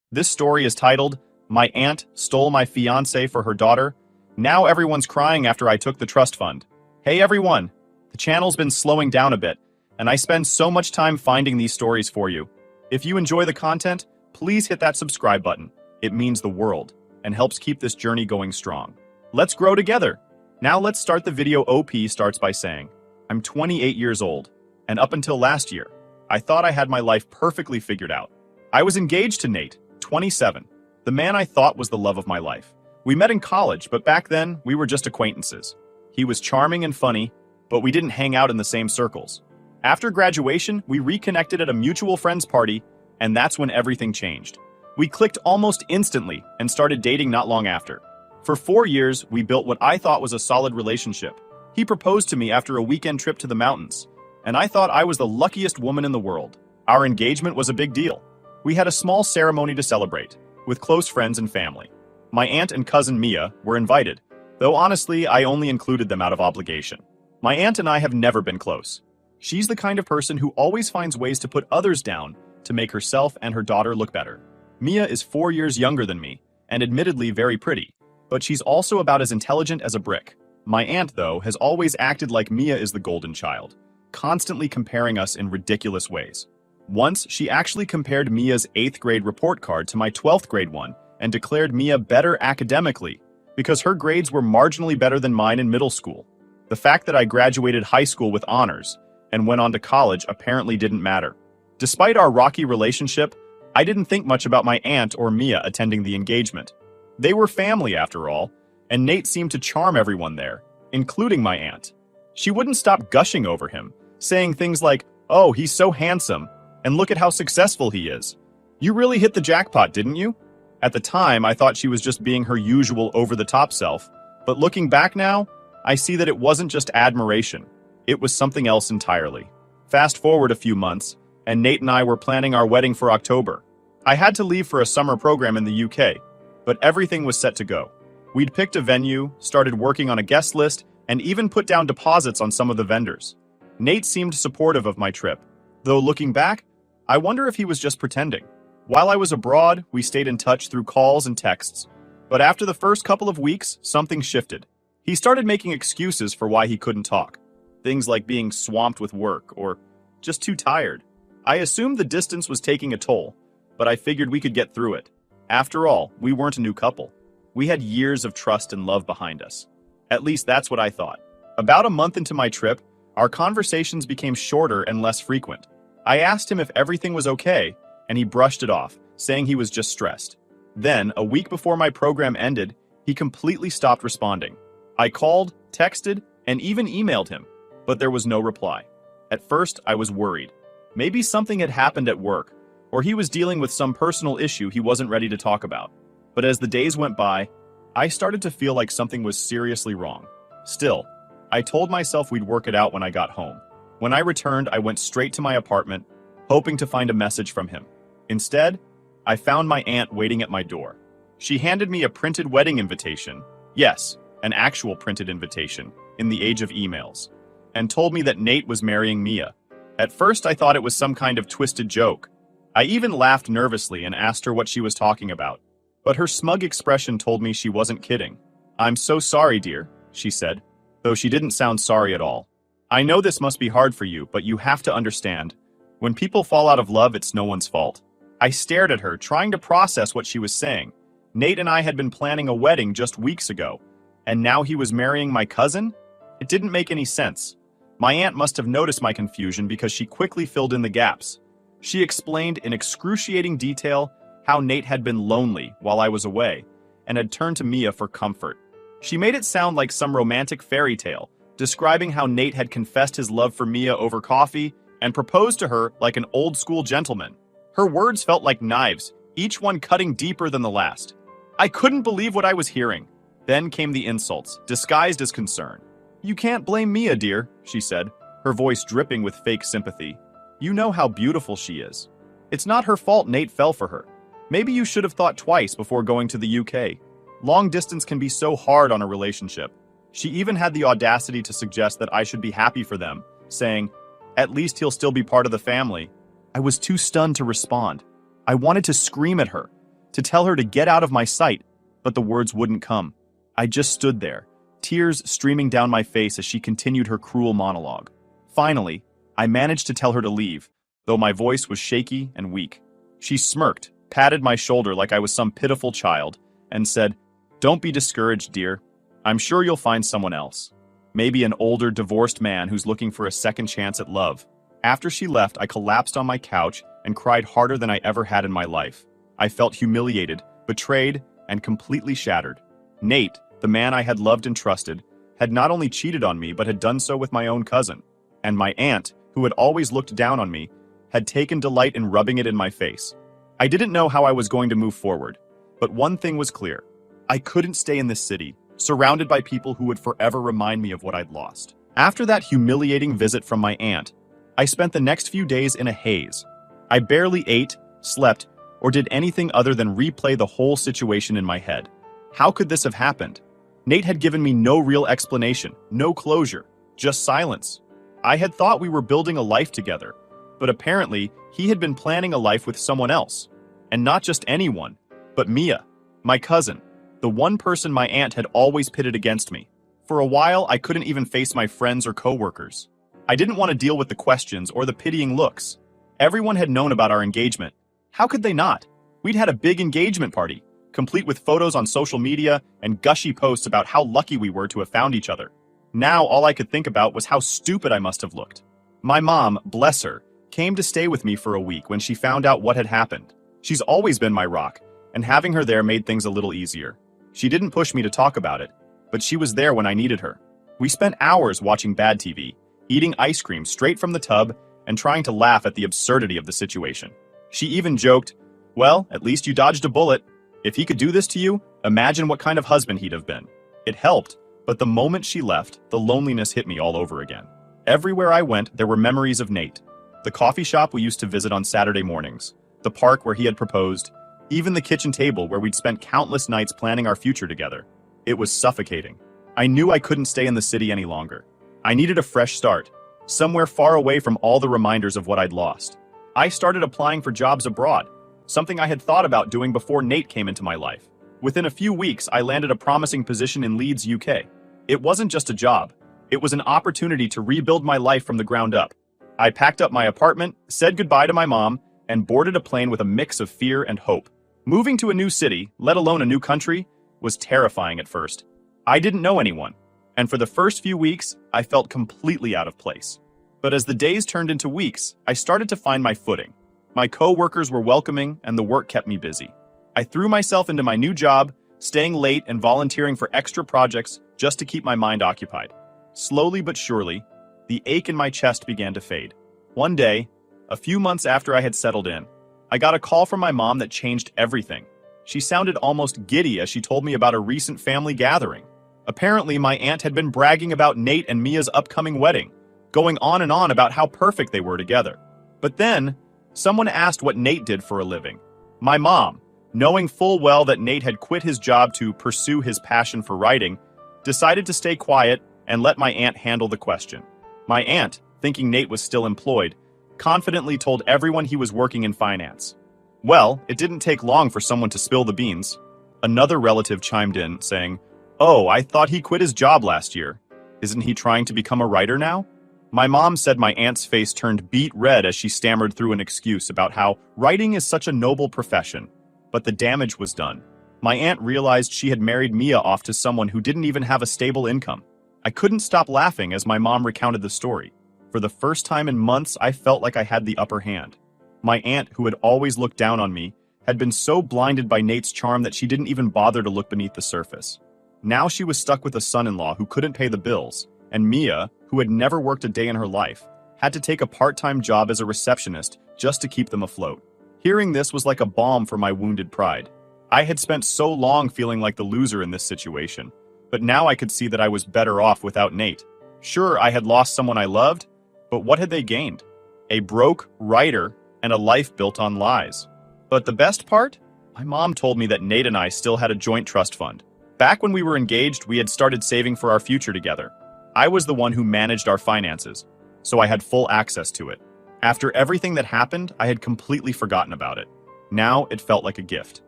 This story is titled, My Aunt Stole My Fiancé for Her Daughter. Now everyone's crying after I took the trust fund. Hey everyone! The channel's been slowing down a bit, and I spend so much time finding these stories for you. If you enjoy the content, please hit that subscribe button. It means the world, and helps keep this journey going strong. Let's grow together! Now let's start the video. OP starts by saying, I'm 28 years old, and up until last year, I thought I had my life perfectly figured out. I was engaged to Nate, 27, the man I thought was the love of my life. We met in college, but back then, we were just acquaintances. He was charming and funny, but we didn't hang out in the same circles. After graduation, we reconnected at a mutual friend's party, and that's when everything changed. We clicked almost instantly and started dating not long after. For 4 years, we built what I thought was a solid relationship. He proposed to me after a weekend trip to the mountains, and I thought I was the luckiest woman in the world. Our engagement was a big deal. We had a small ceremony to celebrate, with close friends and family. My aunt and cousin Mia were invited, though honestly, I only included them out of obligation. My aunt and I have never been close. She's the kind of person who always finds ways to put others down to make herself and her daughter look better. Mia is 4 years younger than me, and admittedly very pretty, but she's also about as intelligent as a brick. My aunt, though, has always acted like Mia is the golden child, constantly comparing us in ridiculous ways. Once, she actually compared Mia's 8th grade report card to my 12th grade one and declared Mia better academically because her grades were marginally better than mine in middle school. The fact that I graduated high school with honors and went on to college apparently didn't matter. Despite our rocky relationship, I didn't think much about my aunt or Mia attending the engagement. They were family after all, and Nate seemed to charm everyone there, including my aunt. She wouldn't stop gushing over him, saying things like, "Oh, he's so handsome, and look at how successful he is. You really hit the jackpot, didn't you?" At the time, I thought she was just being her usual over-the-top self, but looking back now, I see that it wasn't just admiration. It was something else entirely. Fast forward a few months, and Nate and I were planning our wedding for October. I had to leave for a summer program in the UK, but everything was set to go. We'd picked a venue, started working on a guest list, and even put down deposits on some of the vendors. Nate seemed supportive of my trip, though looking back, I wonder if he was just pretending. While I was abroad, we stayed in touch through calls and texts, but after the first couple of weeks, something shifted. He started making excuses for why he couldn't talk. Things like being swamped with work or just too tired. I assumed the distance was taking a toll, but I figured we could get through it. After all, we weren't a new couple. We had years of trust and love behind us. At least that's what I thought. About a month into my trip, our conversations became shorter and less frequent. I asked him if everything was okay, and he brushed it off, saying he was just stressed. Then, a week before my program ended, he completely stopped responding. I called, texted, and even emailed him, but there was no reply. At first, I was worried. Maybe something had happened at work, or he was dealing with some personal issue he wasn't ready to talk about. But as the days went by, I started to feel like something was seriously wrong. Still, I told myself we'd work it out when I got home. When I returned, I went straight to my apartment, hoping to find a message from him. Instead, I found my aunt waiting at my door. She handed me a printed wedding invitation. Yes, an actual printed invitation, in the age of emails, and told me that Nate was marrying Mia. At first, I thought it was some kind of twisted joke. I even laughed nervously and asked her what she was talking about. But her smug expression told me she wasn't kidding. "I'm so sorry, dear," she said, though she didn't sound sorry at all. "I know this must be hard for you, but you have to understand. When people fall out of love, it's no one's fault." I stared at her, trying to process what she was saying. Nate and I had been planning a wedding just weeks ago, and now he was marrying my cousin? It didn't make any sense. My aunt must have noticed my confusion because she quickly filled in the gaps. She explained in excruciating detail how Nate had been lonely while I was away and had turned to Mia for comfort. She made it sound like some romantic fairy tale, describing how Nate had confessed his love for Mia over coffee and proposed to her like an old-school gentleman. Her words felt like knives, each one cutting deeper than the last. I couldn't believe what I was hearing. Then came the insults, disguised as concern. "You can't blame Mia, dear," she said, her voice dripping with fake sympathy. "You know how beautiful she is. It's not her fault Nate fell for her. Maybe you should have thought twice before going to the UK. Long distance can be so hard on a relationship." She even had the audacity to suggest that I should be happy for them, saying, "At least he'll still be part of the family." I was too stunned to respond. I wanted to scream at her, to tell her to get out of my sight, but the words wouldn't come. I just stood there, tears streaming down my face as she continued her cruel monologue. Finally, I managed to tell her to leave, though my voice was shaky and weak. She smirked, patted my shoulder like I was some pitiful child, and said, "Don't be discouraged, dear. I'm sure you'll find someone else. Maybe an older, divorced man who's looking for a second chance at love." After she left, I collapsed on my couch and cried harder than I ever had in my life. I felt humiliated, betrayed, and completely shattered. Nate, the man I had loved and trusted, had not only cheated on me but had done so with my own cousin. And my aunt, who had always looked down on me, had taken delight in rubbing it in my face. I didn't know how I was going to move forward, but one thing was clear. I couldn't stay in this city, surrounded by people who would forever remind me of what I'd lost. After that humiliating visit from my aunt, I spent the next few days in a haze. I barely ate, slept, or did anything other than replay the whole situation in my head. How could this have happened? Nate had given me no real explanation, no closure, just silence. I had thought we were building a life together, but apparently he had been planning a life with someone else. And not just anyone, but Mia, my cousin, the one person my aunt had always pitted against me. For a while, I couldn't even face my friends or coworkers. I didn't want to deal with the questions or the pitying looks. Everyone had known about our engagement. How could they not? We'd had a big engagement party, complete with photos on social media and gushy posts about how lucky we were to have found each other. Now all I could think about was how stupid I must have looked. My mom, bless her, came to stay with me for a week when she found out what had happened. She's always been my rock, and having her there made things a little easier. She didn't push me to talk about it, but she was there when I needed her. We spent hours watching bad TV, eating ice cream straight from the tub, and trying to laugh at the absurdity of the situation. She even joked, "Well, at least you dodged a bullet. If he could do this to you, imagine what kind of husband he'd have been." It helped, but the moment she left, the loneliness hit me all over again. Everywhere I went, there were memories of Nate. The coffee shop we used to visit on Saturday mornings, the park where he had proposed, even the kitchen table where we'd spent countless nights planning our future together. It was suffocating. I knew I couldn't stay in the city any longer. I needed a fresh start, somewhere far away from all the reminders of what I'd lost. I started applying for jobs abroad, something I had thought about doing before Nate came into my life. Within a few weeks, I landed a promising position in Leeds, UK. It wasn't just a job. It was an opportunity to rebuild my life from the ground up. I packed up my apartment, said goodbye to my mom, and boarded a plane with a mix of fear and hope. Moving to a new city, let alone a new country, was terrifying at first. I didn't know anyone, and for the first few weeks, I felt completely out of place. But as the days turned into weeks, I started to find my footing. My co-workers were welcoming, and the work kept me busy. I threw myself into my new job, staying late and volunteering for extra projects just to keep my mind occupied. Slowly but surely, the ache in my chest began to fade. One day, a few months after I had settled in, I got a call from my mom that changed everything. She sounded almost giddy as she told me about a recent family gathering. Apparently, my aunt had been bragging about Nate and Mia's upcoming wedding, going on and on about how perfect they were together. But then, someone asked what Nate did for a living. My mom, knowing full well that Nate had quit his job to pursue his passion for writing, decided to stay quiet and let my aunt handle the question. My aunt, thinking Nate was still employed, confidently told everyone he was working in finance. Well, it didn't take long for someone to spill the beans. Another relative chimed in, saying, "Oh, I thought he quit his job last year. Isn't he trying to become a writer now?" My mom said my aunt's face turned beet red as she stammered through an excuse about how writing is such a noble profession. But the damage was done. My aunt realized she had married Mia off to someone who didn't even have a stable income. I couldn't stop laughing as my mom recounted the story. For the first time in months, I felt like I had the upper hand. My aunt, who had always looked down on me, had been so blinded by Nate's charm that she didn't even bother to look beneath the surface. Now she was stuck with a son-in-law who couldn't pay the bills, and Mia, who had never worked a day in her life, had to take a part-time job as a receptionist just to keep them afloat. Hearing this was like a balm for my wounded pride. I had spent so long feeling like the loser in this situation, but now I could see that I was better off without Nate. Sure, I had lost someone I loved, but what had they gained? A broke writer and a life built on lies. But the best part? My mom told me that Nate and I still had a joint trust fund. Back when we were engaged, we had started saving for our future together. I was the one who managed our finances, so I had full access to it. After everything that happened, I had completely forgotten about it. Now it felt like a gift.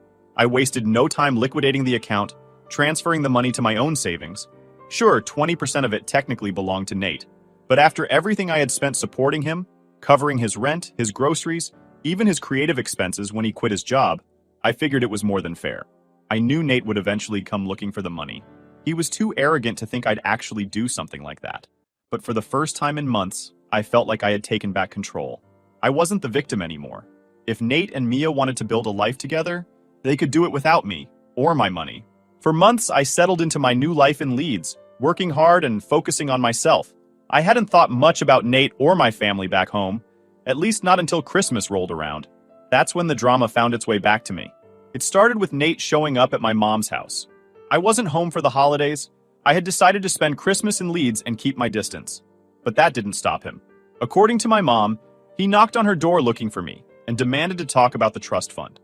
I wasted no time liquidating the account, transferring the money to my own savings. Sure, 20% of it technically belonged to Nate, but after everything I had spent supporting him, covering his rent, his groceries, even his creative expenses when he quit his job, I figured it was more than fair. I knew Nate would eventually come looking for the money. He was too arrogant to think I'd actually do something like that. But for the first time in months, I felt like I had taken back control. I wasn't the victim anymore. If Nate and Mia wanted to build a life together, they could do it without me, or my money. For months, I settled into my new life in Leeds, working hard and focusing on myself. I hadn't thought much about Nate or my family back home, at least not until Christmas rolled around. That's when the drama found its way back to me. It started with Nate showing up at my mom's house. I wasn't home for the holidays. I had decided to spend Christmas in Leeds and keep my distance. But that didn't stop him. According to my mom, he knocked on her door looking for me and demanded to talk about the trust fund.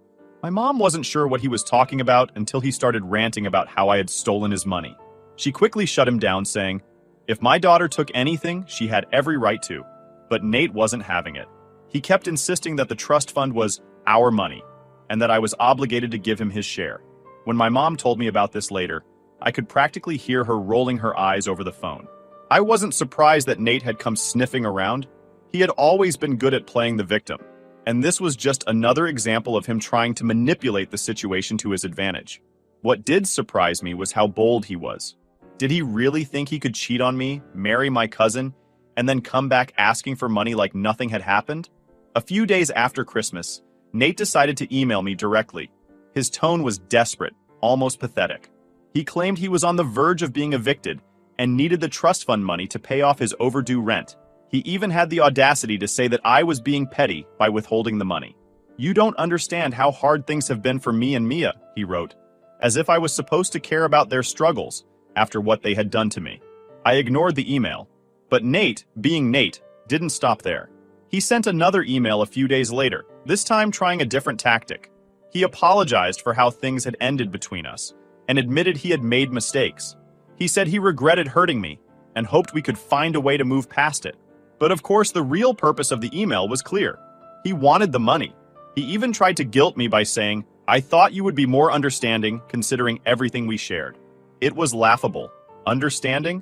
My mom wasn't sure what he was talking about until he started ranting about how I had stolen his money. She quickly shut him down, saying, if my daughter took anything, she had every right to. But Nate wasn't having it. He kept insisting that the trust fund was our money, and that I was obligated to give him his share. When my mom told me about this later, I could practically hear her rolling her eyes over the phone. I wasn't surprised that Nate had come sniffing around. He had always been good at playing the victim, and this was just another example of him trying to manipulate the situation to his advantage. What did surprise me was how bold he was. Did he really think he could cheat on me, marry my cousin, and then come back asking for money like nothing had happened? A few days after Christmas, Nate decided to email me directly. His tone was desperate, almost pathetic. He claimed he was on the verge of being evicted and needed the trust fund money to pay off his overdue rent. He even had the audacity to say that I was being petty by withholding the money. You don't understand how hard things have been for me and Mia, he wrote, as if I was supposed to care about their struggles after what they had done to me. I ignored the email, but Nate, being Nate, didn't stop there. He sent another email a few days later, this time trying a different tactic. He apologized for how things had ended between us and admitted he had made mistakes. He said he regretted hurting me and hoped we could find a way to move past it. But of course, the real purpose of the email was clear. He wanted the money. He even tried to guilt me by saying, I thought you would be more understanding considering everything we shared. It was laughable. Understanding?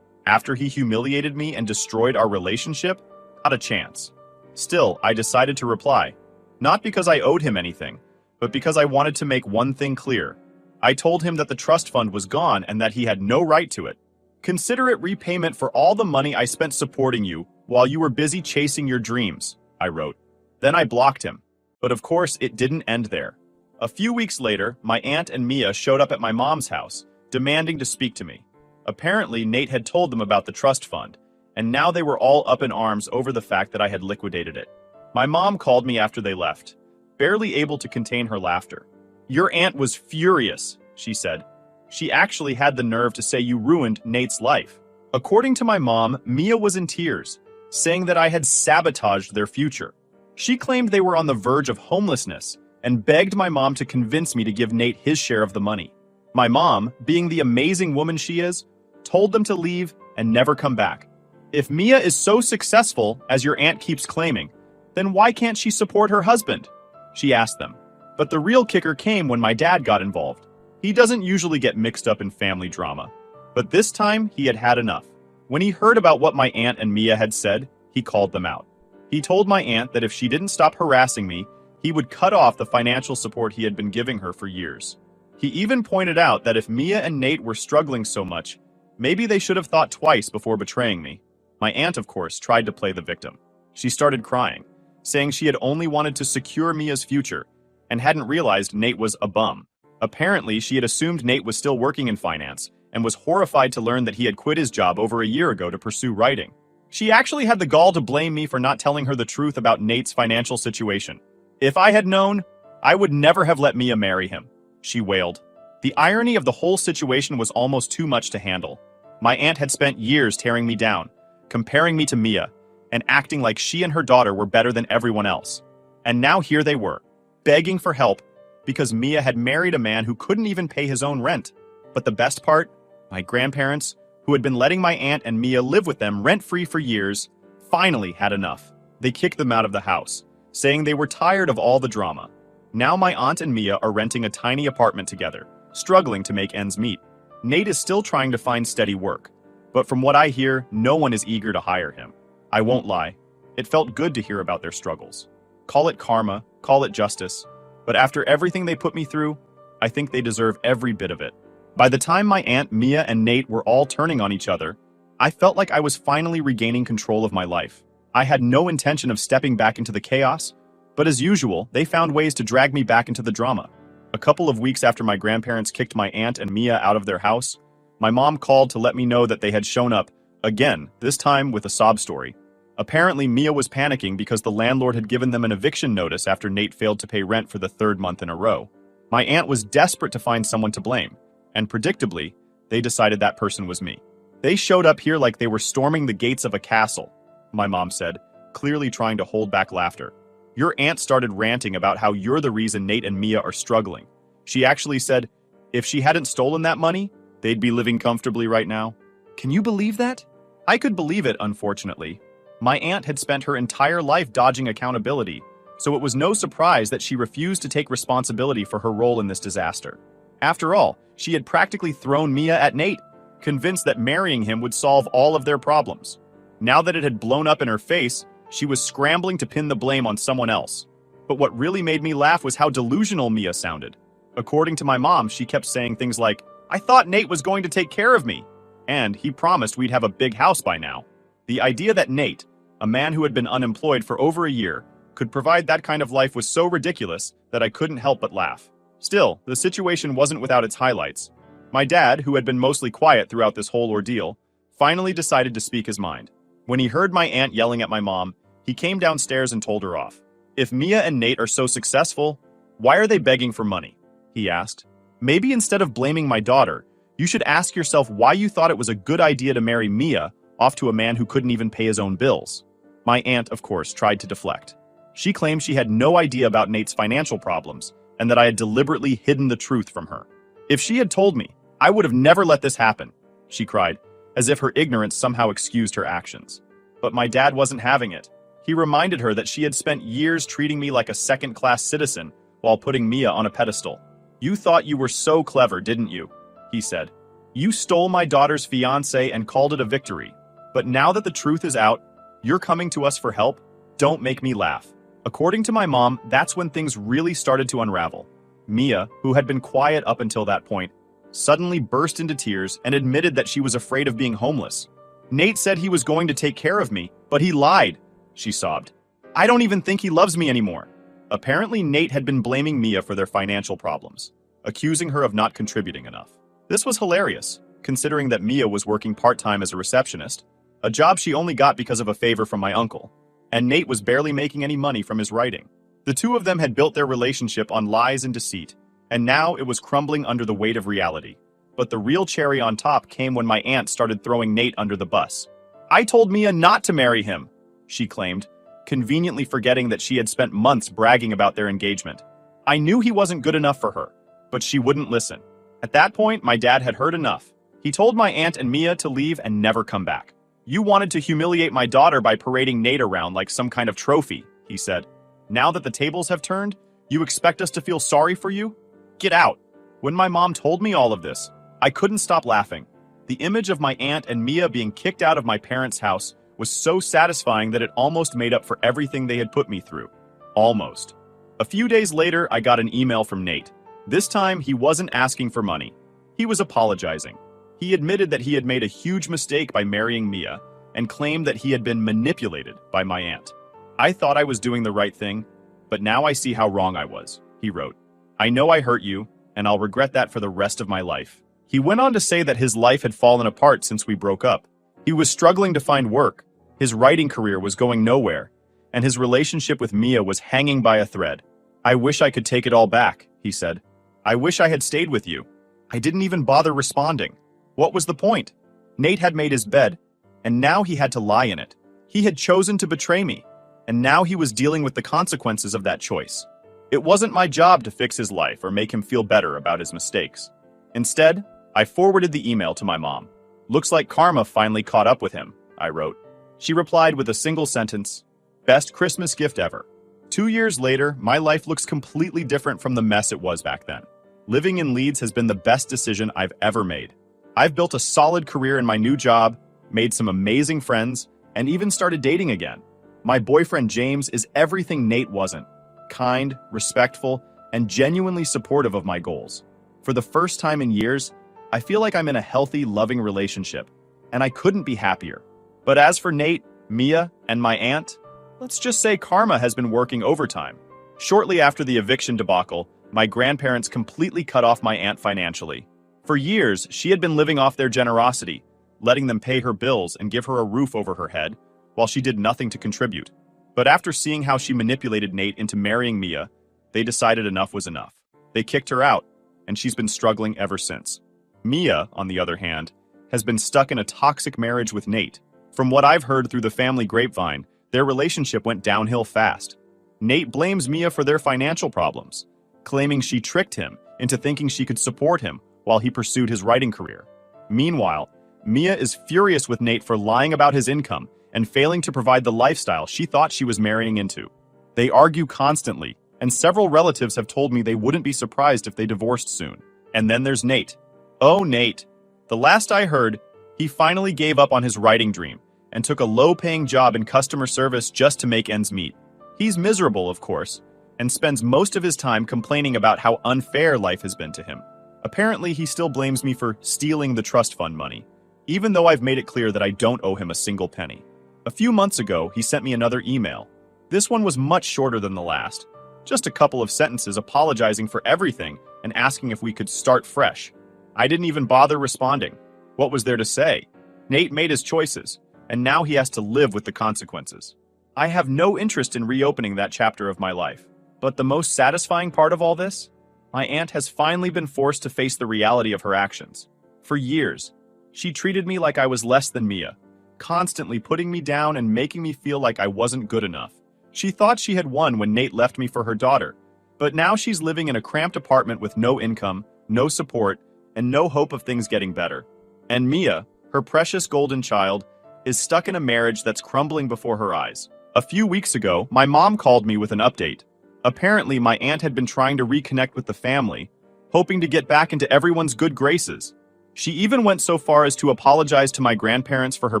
After he humiliated me and destroyed our relationship? Not a chance. Still, I decided to reply. Not because I owed him anything, but because I wanted to make one thing clear. I told him that the trust fund was gone and that he had no right to it. Consider it repayment for all the money I spent supporting you while you were busy chasing your dreams, I wrote. Then I blocked him. But of course, it didn't end there. A few weeks later, my aunt and Mia showed up at my mom's house, demanding to speak to me. Apparently, Nate had told them about the trust fund, and now they were all up in arms over the fact that I had liquidated it. My mom called me after they left, barely able to contain her laughter. Your aunt was furious, she said. She actually had the nerve to say you ruined Nate's life. According to my mom, Mia was in tears, saying that I had sabotaged their future. She claimed they were on the verge of homelessness and begged my mom to convince me to give Nate his share of the money. My mom, being the amazing woman she is, told them to leave and never come back. If Mia is so successful, as your aunt keeps claiming, then why can't she support her husband? She asked them. But the real kicker came when my dad got involved. He doesn't usually get mixed up in family drama, but this time he had had enough. When he heard about what my aunt and Mia had said, he called them out. He told my aunt that if she didn't stop harassing me, he would cut off the financial support he had been giving her for years. He even pointed out that if Mia and Nate were struggling so much, maybe they should have thought twice before betraying me. My aunt, of course, tried to play the victim. She started crying, saying she had only wanted to secure Mia's future and hadn't realized Nate was a bum. Apparently, she had assumed Nate was still working in finance and was horrified to learn that he had quit his job over a year ago to pursue writing. She actually had the gall to blame me for not telling her the truth about Nate's financial situation. If I had known, I would never have let Mia marry him, she wailed. The irony of the whole situation was almost too much to handle. My aunt had spent years tearing me down, comparing me to Mia, and acting like she and her daughter were better than everyone else. And now here they were, begging for help because Mia had married a man who couldn't even pay his own rent. But the best part, my grandparents, who had been letting my aunt and Mia live with them rent-free for years, finally had enough. They kicked them out of the house, saying they were tired of all the drama. Now my aunt and Mia are renting a tiny apartment together, struggling to make ends meet. Nate is still trying to find steady work, but from what I hear, no one is eager to hire him. I won't lie, it felt good to hear about their struggles. Call it karma, call it justice, but after everything they put me through, I think they deserve every bit of it. By the time my aunt, Mia, and Nate were all turning on each other, I felt like I was finally regaining control of my life. I had no intention of stepping back into the chaos, but as usual, they found ways to drag me back into the drama. A couple of weeks after my grandparents kicked my aunt and Mia out of their house, my mom called to let me know that they had shown up, again, this time with a sob story. Apparently, Mia was panicking because the landlord had given them an eviction notice after Nate failed to pay rent for the third month in a row. My aunt was desperate to find someone to blame, and predictably, they decided that person was me. They showed up here like they were storming the gates of a castle, my mom said, clearly trying to hold back laughter. Your aunt started ranting about how you're the reason Nate and Mia are struggling. She actually said, if she hadn't stolen that money, they'd be living comfortably right now. Can you believe that? I could believe it, unfortunately. My aunt had spent her entire life dodging accountability, so it was no surprise that she refused to take responsibility for her role in this disaster. After all, she had practically thrown Mia at Nate, convinced that marrying him would solve all of their problems. Now that it had blown up in her face, she was scrambling to pin the blame on someone else. But what really made me laugh was how delusional Mia sounded. According to my mom, she kept saying things like, I thought Nate was going to take care of me, and he promised we'd have a big house by now. The idea that Nate, a man who had been unemployed for over a year, could provide that kind of life was so ridiculous that I couldn't help but laugh. Still, the situation wasn't without its highlights. My dad, who had been mostly quiet throughout this whole ordeal, finally decided to speak his mind. When he heard my aunt yelling at my mom, he came downstairs and told her off. If Mia and Nate are so successful, why are they begging for money? He asked. Maybe instead of blaming my daughter, you should ask yourself why you thought it was a good idea to marry Mia off to a man who couldn't even pay his own bills. My aunt, of course, tried to deflect. She claimed she had no idea about Nate's financial problems and that I had deliberately hidden the truth from her. If she had told me, I would have never let this happen, she cried, as if her ignorance somehow excused her actions. But my dad wasn't having it. He reminded her that she had spent years treating me like a second-class citizen while putting Mia on a pedestal. You thought you were so clever, didn't you? He said. You stole my daughter's fiancé and called it a victory. But now that the truth is out, you're coming to us for help? Don't make me laugh. According to my mom, that's when things really started to unravel. Mia, who had been quiet up until that point, suddenly burst into tears and admitted that she was afraid of being homeless. Nate said he was going to take care of me, but he lied, she sobbed. I don't even think he loves me anymore. Apparently, Nate had been blaming Mia for their financial problems, accusing her of not contributing enough. This was hilarious, considering that Mia was working part-time as a receptionist, a job she only got because of a favor from my uncle, and Nate was barely making any money from his writing. The two of them had built their relationship on lies and deceit, and now it was crumbling under the weight of reality. But the real cherry on top came when my aunt started throwing Nate under the bus. I told Mia not to marry him, she claimed, conveniently forgetting that she had spent months bragging about their engagement. I knew he wasn't good enough for her, but she wouldn't listen. At that point, my dad had heard enough. He told my aunt and Mia to leave and never come back. You wanted to humiliate my daughter by parading Nate around like some kind of trophy, he said. Now that the tables have turned, you expect us to feel sorry for you? Get out. When my mom told me all of this, I couldn't stop laughing. The image of my aunt and Mia being kicked out of my parents' house was so satisfying that it almost made up for everything they had put me through. Almost. A few days later, I got an email from Nate. This time, he wasn't asking for money. He was apologizing. He admitted that he had made a huge mistake by marrying Mia and claimed that he had been manipulated by my aunt. I thought I was doing the right thing, but now I see how wrong I was, he wrote. I know I hurt you, and I'll regret that for the rest of my life. He went on to say that his life had fallen apart since we broke up. He was struggling to find work, his writing career was going nowhere, and his relationship with Mia was hanging by a thread. I wish I could take it all back, he said. I wish I had stayed with you. I didn't even bother responding. What was the point? Nate had made his bed, and now he had to lie in it. He had chosen to betray me, and now he was dealing with the consequences of that choice. It wasn't my job to fix his life or make him feel better about his mistakes. Instead, I forwarded the email to my mom. Looks like karma finally caught up with him, I wrote. She replied with a single sentence, best Christmas gift ever. 2 years later, my life looks completely different from the mess it was back then. Living in Leeds has been the best decision I've ever made. I've built a solid career in my new job, made some amazing friends, and even started dating again. My boyfriend James is everything Nate wasn't: kind, respectful, and genuinely supportive of my goals. For the first time in years, I feel like I'm in a healthy, loving relationship, and I couldn't be happier. But as for Nate, Mia, and my aunt, let's just say karma has been working overtime. Shortly after the eviction debacle, my grandparents completely cut off my aunt financially. For years, she had been living off their generosity, letting them pay her bills and give her a roof over her head, while she did nothing to contribute. But after seeing how she manipulated Nate into marrying Mia, they decided enough was enough. They kicked her out, and she's been struggling ever since. Mia, on the other hand, has been stuck in a toxic marriage with Nate. From what I've heard through the family grapevine, their relationship went downhill fast. Nate blames Mia for their financial problems, claiming she tricked him into thinking she could support him while he pursued his writing career. Meanwhile, Mia is furious with Nate for lying about his income and failing to provide the lifestyle she thought she was marrying into. They argue constantly, and several relatives have told me they wouldn't be surprised if they divorced soon. And then there's Nate. Oh, Nate. The last I heard, he finally gave up on his writing dream and took a low-paying job in customer service just to make ends meet. He's miserable, of course, and spends most of his time complaining about how unfair life has been to him. Apparently, he still blames me for stealing the trust fund money, even though I've made it clear that I don't owe him a single penny. A few months ago, he sent me another email. This one was much shorter than the last. Just a couple of sentences apologizing for everything and asking if we could start fresh. I didn't even bother responding. What was there to say? Nate made his choices, and now he has to live with the consequences. I have no interest in reopening that chapter of my life. But the most satisfying part of all this? My aunt has finally been forced to face the reality of her actions. For years, she treated me like I was less than Mia, constantly putting me down and making me feel like I wasn't good enough. She thought she had won when Nate left me for her daughter, but now she's living in a cramped apartment with no income, no support, and no hope of things getting better. And Mia, her precious golden child, is stuck in a marriage that's crumbling before her eyes. A few weeks ago, my mom called me with an update. Apparently, my aunt had been trying to reconnect with the family, hoping to get back into everyone's good graces. She even went so far as to apologize to my grandparents for her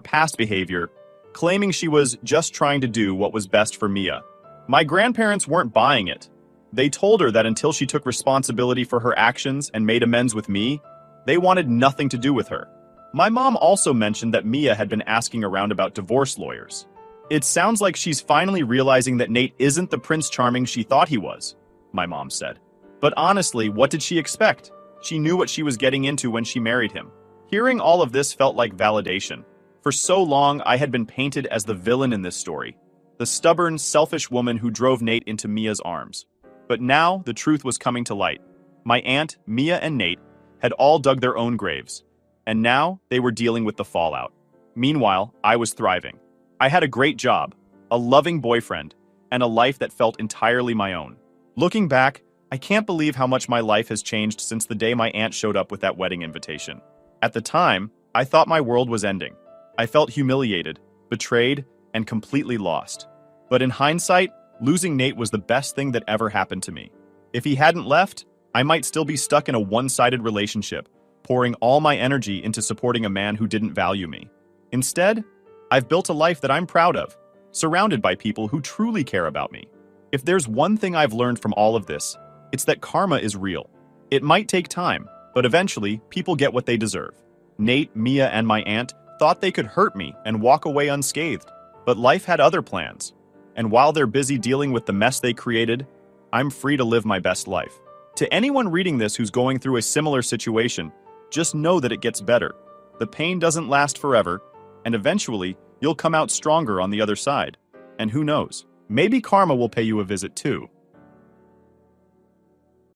past behavior, claiming she was just trying to do what was best for Mia. My grandparents weren't buying it. They told her that until she took responsibility for her actions and made amends with me, they wanted nothing to do with her. My mom also mentioned that Mia had been asking around about divorce lawyers. It sounds like she's finally realizing that Nate isn't the Prince Charming she thought he was, my mom said. But honestly, what did she expect? She knew what she was getting into when she married him. Hearing all of this felt like validation. For so long, I had been painted as the villain in this story, the stubborn, selfish woman who drove Nate into Mia's arms. But now, the truth was coming to light. My aunt, Mia, and Nate had all dug their own graves, and now they were dealing with the fallout. Meanwhile, I was thriving. I had a great job, a loving boyfriend, and a life that felt entirely my own. Looking back, I can't believe how much my life has changed since the day my aunt showed up with that wedding invitation. At the time, I thought my world was ending. I felt humiliated, betrayed, and completely lost. But in hindsight, losing Nate was the best thing that ever happened to me. If he hadn't left, I might still be stuck in a one-sided relationship, pouring all my energy into supporting a man who didn't value me. Instead, I've built a life that I'm proud of, surrounded by people who truly care about me. If there's one thing I've learned from all of this, it's that karma is real. It might take time, but eventually, people get what they deserve. Nate, Mia, and my aunt thought they could hurt me and walk away unscathed, but life had other plans. And while they're busy dealing with the mess they created, I'm free to live my best life. To anyone reading this who's going through a similar situation, just know that it gets better. The pain doesn't last forever, and eventually, you'll come out stronger on the other side. And who knows, maybe karma will pay you a visit too.